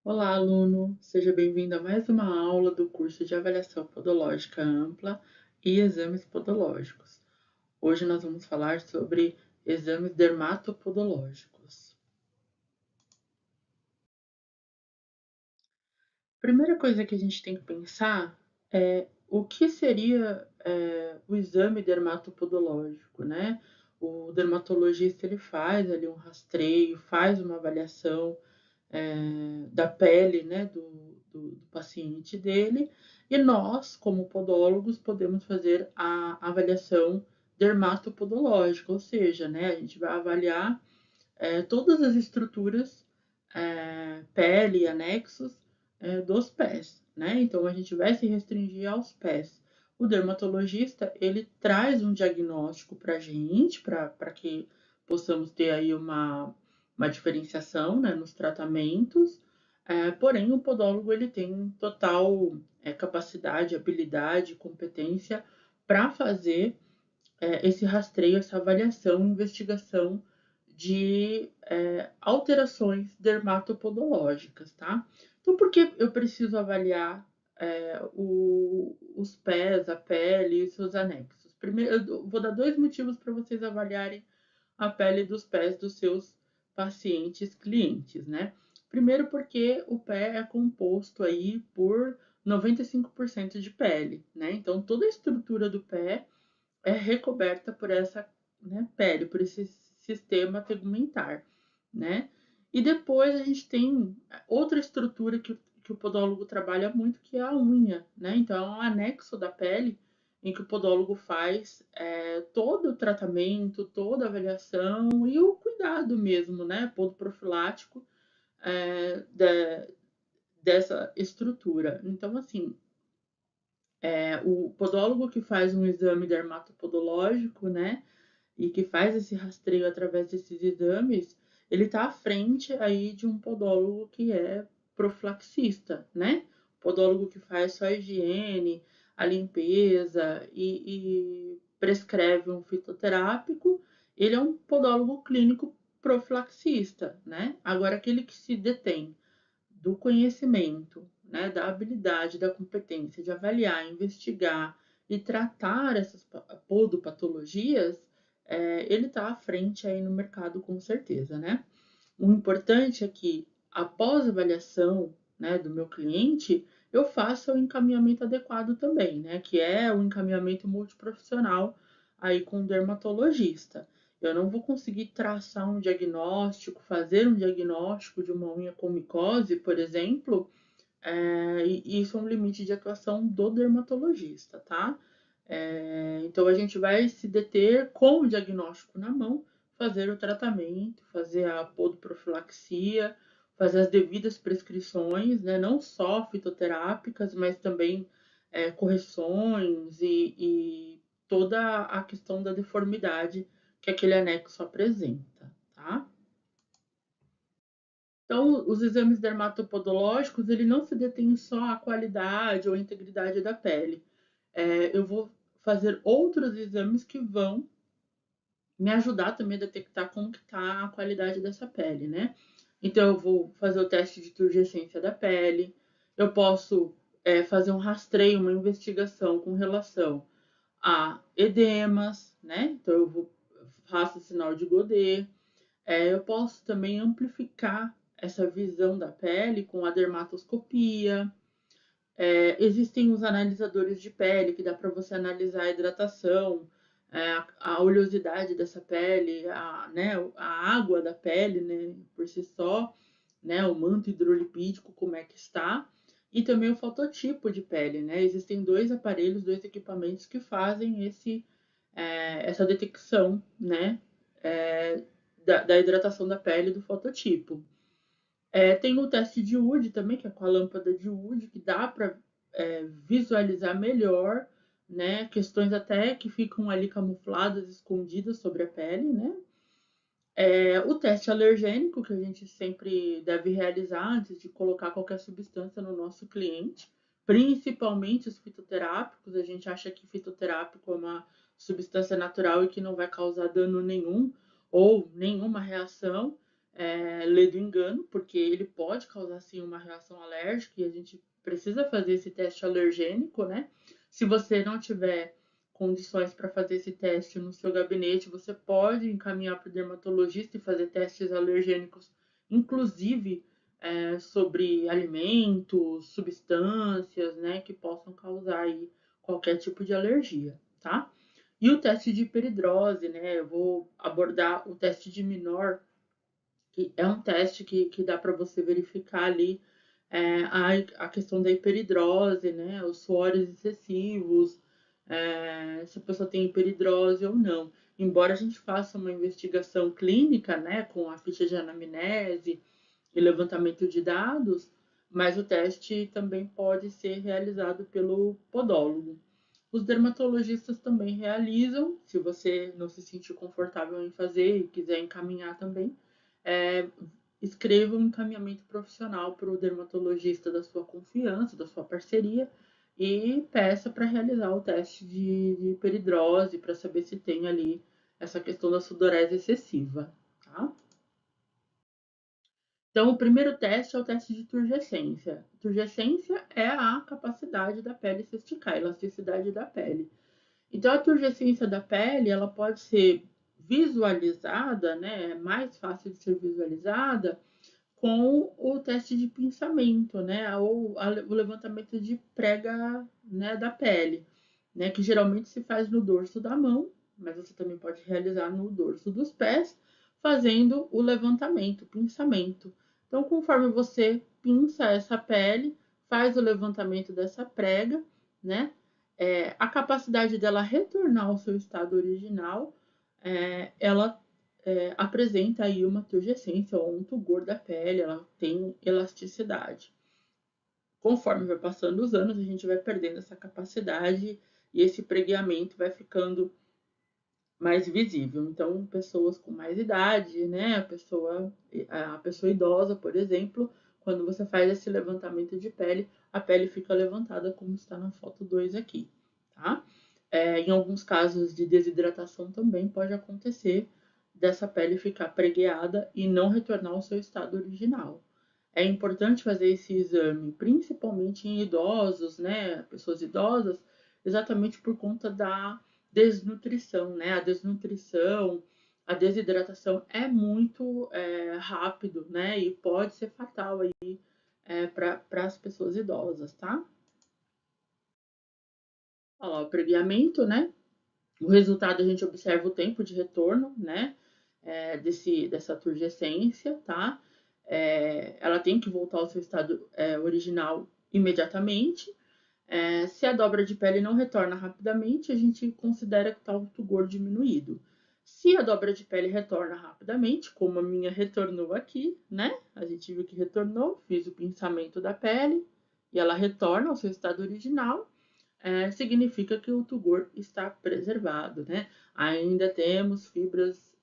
Olá, aluno! Seja bem-vindo a mais uma aula do curso de Avaliação Podológica Ampla e Exames Podológicos. Hoje nós vamos falar sobre exames dermatopodológicos. Primeira coisa que a gente tem que pensar é o que seria o exame dermatopodológico, né? O dermatologista ele faz ali um rastreio, faz uma avaliação da pele, né, do paciente dele, e nós, como podólogos, podemos fazer a avaliação dermatopodológica, ou seja, né, a gente vai avaliar todas as estruturas, pele e anexos dos pés, né? Então a gente vai se restringir aos pés. O dermatologista ele traz um diagnóstico para a gente, para que possamos ter aí uma diferenciação, né, nos tratamentos. Porém, o podólogo ele tem total capacidade, habilidade, competência para fazer esse rastreio, essa avaliação, investigação de alterações dermatopodológicas, tá? Então, por que eu preciso avaliar os pés, a pele e seus anexos? Primeiro, eu vou dar dois motivos para vocês avaliarem a pele dos pés dos seus pacientes clientes, né? Primeiro, porque o pé é composto aí por 95% de pele, né? Então, toda a estrutura do pé é recoberta por essa, né, pele, por esse sistema tegumentar, né? E depois a gente tem outra estrutura que o podólogo trabalha muito, que é a unha, né? Então, é um anexo da pele em que o podólogo faz todo o tratamento, toda a avaliação e o cuidado mesmo, né? Podoprofilático dessa estrutura. Então, assim, o podólogo que faz um exame dermatopodológico, né, e que faz esse rastreio através desses exames, ele está à frente aí de um podólogo que é profilaxista, né? Podólogo que faz só a higiene, a limpeza e prescreve um fitoterápico, ele é um podólogo clínico profilaxista, né? Agora, aquele que se detém do conhecimento, né, da habilidade, da competência de avaliar, investigar e tratar essas podopatologias, ele está à frente aí no mercado com certeza, né? O importante é que após a avaliação, né, do meu cliente, eu faça o encaminhamento adequado também, né, que é o encaminhamento multiprofissional aí com o dermatologista. Eu não vou conseguir traçar um diagnóstico, fazer um diagnóstico de uma unha com micose, por exemplo, e isso é um limite de atuação do dermatologista, tá? Então a gente vai se deter com o diagnóstico na mão, fazer o tratamento, fazer a podoprofilaxia, fazer as devidas prescrições, né? Não só fitoterápicas, mas também correções e toda a questão da deformidade que aquele anexo apresenta, tá? Então, os exames dermatopodológicos, ele não se detém só à qualidade ou à integridade da pele. Eu vou fazer outros exames que vão me ajudar também a detectar como que está a qualidade dessa pele, né? Então, eu vou fazer o teste de turgescência da pele, eu posso fazer um rastreio, uma investigação com relação a edemas, né? Então, faço sinal de Godet, eu posso também amplificar essa visão da pele com a dermatoscopia. Existem os analisadores de pele que dá para você analisar a hidratação, a oleosidade dessa pele, né, a água da pele, né, por si só, né, o manto hidrolipídico, como é que está, e também o fototipo de pele, né? Existem dois aparelhos, dois equipamentos que fazem essa detecção, né, é, da hidratação da pele do fototipo. Tem o teste de Wood também, que é com a lâmpada de Wood, que dá para visualizar melhor, né, questões até que ficam ali camufladas, escondidas sobre a pele, né? O teste alergênico, que a gente sempre deve realizar antes de colocar qualquer substância no nosso cliente, principalmente os fitoterápicos. A gente acha que fitoterápico é uma substância natural e que não vai causar dano nenhum ou nenhuma reação. ler do engano, porque ele pode causar sim uma reação alérgica e a gente precisa fazer esse teste alergênico, né? Se você não tiver condições para fazer esse teste no seu gabinete, você pode encaminhar para o dermatologista e fazer testes alergênicos, inclusive sobre alimentos, substâncias, né, que possam causar aí qualquer tipo de alergia, tá? E o teste de hiperidrose, né? Eu vou abordar o teste de Minor, que é um teste que dá para você verificar ali a questão da hiperidrose, né? Os suores excessivos, se a pessoa tem hiperidrose ou não. Embora a gente faça uma investigação clínica, né, com a ficha de anamnese e levantamento de dados, mas o teste também pode ser realizado pelo podólogo. Os dermatologistas também realizam, se você não se sentir confortável em fazer e quiser encaminhar também, é, escreva um encaminhamento profissional para o dermatologista da sua confiança, da sua parceria, e peça para realizar o teste de hiperidrose, para saber se tem ali essa questão da sudorese excessiva, tá? Então, o primeiro teste é o teste de turgescência. Turgescência é a capacidade da pele se esticar, a elasticidade da pele. Então, a turgescência da pele, ela pode ser visualizada, né? É mais fácil de ser visualizada com o teste de pinçamento, né? Ou o levantamento de prega, né, da pele, né? Que geralmente se faz no dorso da mão, mas você também pode realizar no dorso dos pés, fazendo o levantamento, o pinçamento. Então, conforme você pinça essa pele, faz o levantamento dessa prega, né? A capacidade dela retornar ao seu estado original, ela apresenta aí uma turgescência ou um tugor da pele, ela tem elasticidade. Conforme vai passando os anos, a gente vai perdendo essa capacidade e esse pregueamento vai ficando mais visível. Então, pessoas com mais idade, né, a pessoa idosa, por exemplo, quando você faz esse levantamento de pele, a pele fica levantada como está na foto 2 aqui, tá? Em alguns casos de desidratação também pode acontecer dessa pele ficar pregueada e não retornar ao seu estado original. É importante fazer esse exame, principalmente em idosos, né, pessoas idosas, exatamente por conta da desnutrição, né? A desnutrição, a desidratação é muito rápido, né? E pode ser fatal aí para as pessoas idosas, tá? Olha lá, o preguiamento, né? O resultado a gente observa o tempo de retorno, né? Dessa turgescência, tá? Ela tem que voltar ao seu estado original imediatamente. Se a dobra de pele não retorna rapidamente, a gente considera que está o tugor diminuído. Se a dobra de pele retorna rapidamente, como a minha retornou aqui, né? A gente viu que retornou, fiz o pinçamento da pele e ela retorna ao seu estado original, significa que o tugor está preservado, né? Ainda temos fibras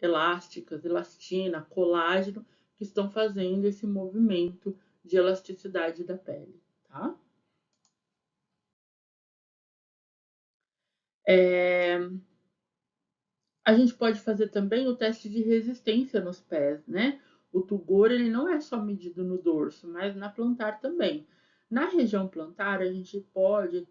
elásticas, elastina, colágeno, que estão fazendo esse movimento de elasticidade da pele, tá? É, a gente pode fazer também o teste de resistência nos pés, né? O tugor ele não é só medido no dorso, mas na plantar também. Na região plantar, a gente pode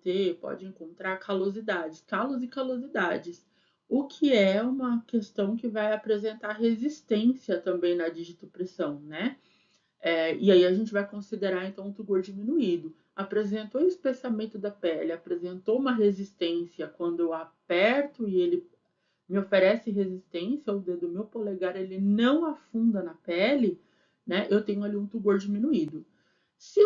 encontrar calosidades, calos e calosidades, o que é uma questão que vai apresentar resistência também na digitopressão, né? E aí a gente vai considerar então o tugor diminuído. Apresentou espessamento da pele, apresentou uma resistência quando eu aperto e ele me oferece resistência, o dedo meu polegar ele não afunda na pele, né? Eu tenho ali um tugor diminuído. Se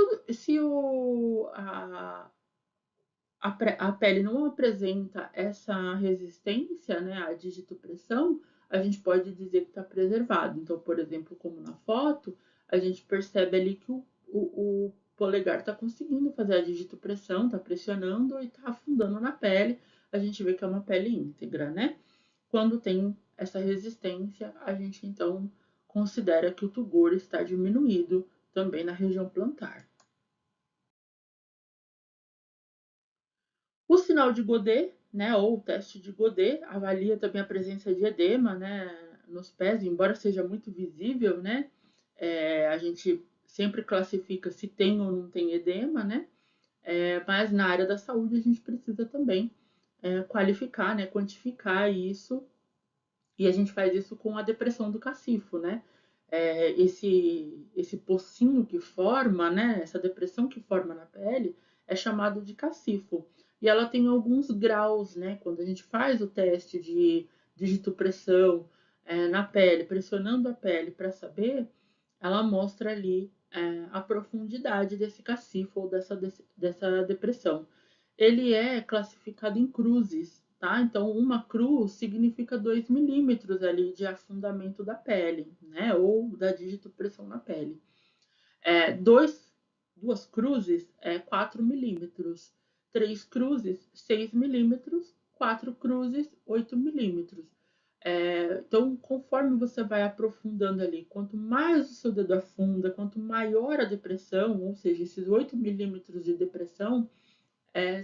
a pele não apresenta essa resistência, né, à digitopressão, a gente pode dizer que está preservado. Então, por exemplo, como na foto, a gente percebe ali que o polegar está conseguindo fazer a digitopressão, está pressionando e está afundando na pele. A gente vê que é uma pele íntegra, né? Quando tem essa resistência, a gente então considera que o tugor está diminuído também na região plantar. O sinal de Godet, né, ou o teste de Godet, avalia também a presença de edema, né, nos pés, embora seja muito visível, né? A gente sempre classifica se tem ou não tem edema, né? Mas na área da saúde a gente precisa também qualificar, né? Quantificar isso, e a gente faz isso com a depressão do cacifo, né? Esse pocinho que forma, né? Essa depressão que forma na pele é chamado de cacifo. E ela tem alguns graus, né? Quando a gente faz o teste de digitopressão na pele, pressionando a pele para saber, ela mostra ali a profundidade desse cacifo ou dessa depressão. Ele é classificado em cruzes, tá? Então, uma cruz significa 2 milímetros ali de afundamento da pele, né? Ou da digitopressão na pele. Duas cruzes é 4 milímetros. 3 cruzes, 6 milímetros. 4 cruzes, 8 milímetros. Então, conforme você vai aprofundando ali, quanto mais o seu dedo afunda, quanto maior a depressão, ou seja, esses 8 milímetros de depressão,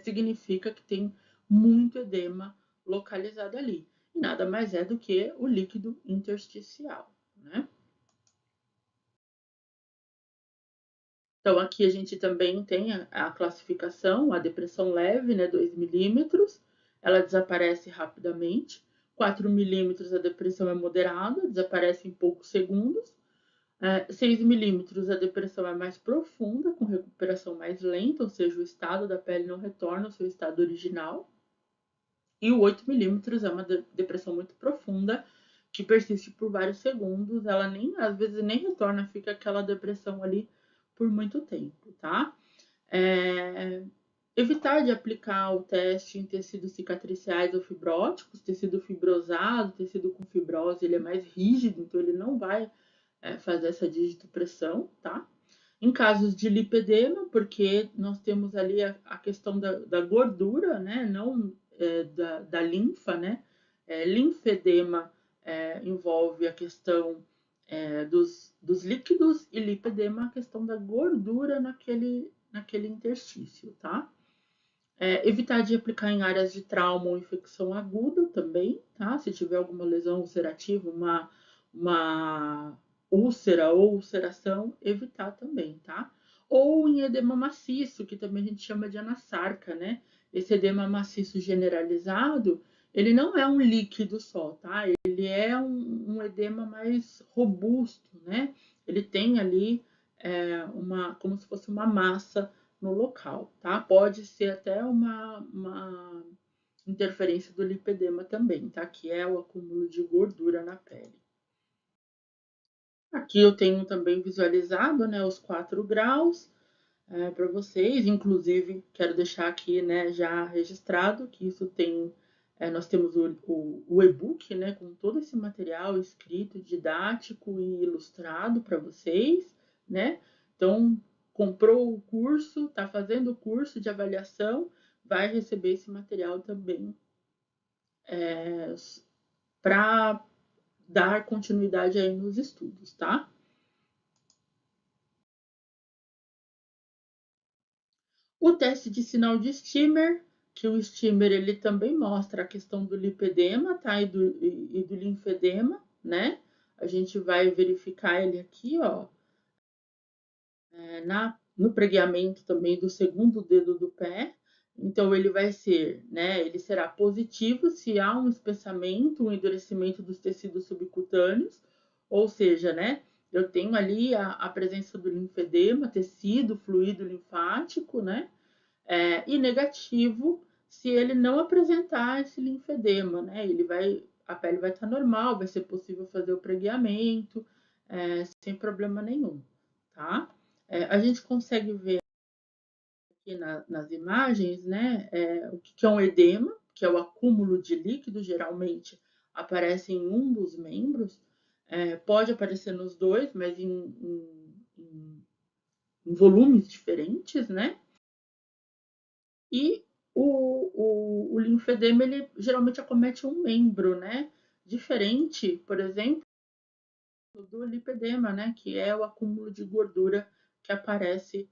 significa que tem muito edema localizado ali. E nada mais é do que o líquido intersticial, né? Então, aqui a gente também tem a classificação, a depressão leve, né, 2 milímetros, ela desaparece rapidamente. 4 milímetros a depressão é moderada, desaparece em poucos segundos. 6 milímetros a depressão é mais profunda, com recuperação mais lenta, ou seja, o estado da pele não retorna ao seu estado original. E o 8 milímetros é uma depressão muito profunda, que persiste por vários segundos, ela nem, às vezes nem retorna, fica aquela depressão ali por muito tempo, tá? Evitar de aplicar o teste em tecidos cicatriciais ou fibróticos, tecido fibrosado, tecido com fibrose, ele é mais rígido, então ele não vai fazer essa digitopressão, tá? Em casos de lipedema, porque nós temos ali a questão da gordura, né? Não da linfa, né? Linfedema envolve a questão dos líquidos e lipedema a questão da gordura naquele interstício, tá? Evitar de aplicar em áreas de trauma ou infecção aguda também, tá? Se tiver alguma lesão ulcerativa, uma úlcera ou ulceração, evitar também, tá? Ou em edema maciço, que também a gente chama de anasarca, né? Esse edema maciço generalizado, ele não é um líquido só, tá? Ele é um edema mais robusto, né? Ele tem ali como se fosse uma massa no local, tá? Pode ser até uma interferência do lipedema também, tá? Que é o acúmulo de gordura na pele. Aqui eu tenho também visualizado, né, os 4 graus para vocês. Inclusive, quero deixar aqui, né, já registrado que isso tem. Nós temos o e-book, né, com todo esse material escrito, didático e ilustrado para vocês, né? Então, comprou o curso, está fazendo o curso de avaliação, vai receber esse material também para dar continuidade aí nos estudos, tá? O teste de sinal de Stimmer, que o Stimmer ele também mostra a questão do lipedema, tá? E do linfedema, né? A gente vai verificar ele aqui, ó, no pregueamento também do segundo dedo do pé. Então, ele vai ser, né? Ele será positivo se há um espessamento, um endurecimento dos tecidos subcutâneos, ou seja, né? Eu tenho ali a presença do linfedema, tecido, fluido linfático, né? E negativo se ele não apresentar esse linfedema, né? A pele vai estar normal, vai ser possível fazer o pregueamento sem problema nenhum, tá? A gente consegue ver aqui nas imagens, né, o que é um edema, que é o acúmulo de líquido, geralmente aparece em um dos membros, pode aparecer nos dois, mas em volumes diferentes, né? E o linfedema, ele geralmente acomete um membro, né? Diferente, por exemplo, do lipedema, né? Que é o acúmulo de gordura que aparece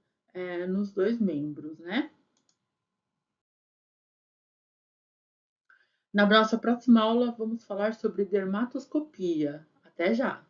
nos dois membros, né? Na nossa próxima aula, vamos falar sobre dermatoscopia. Até já!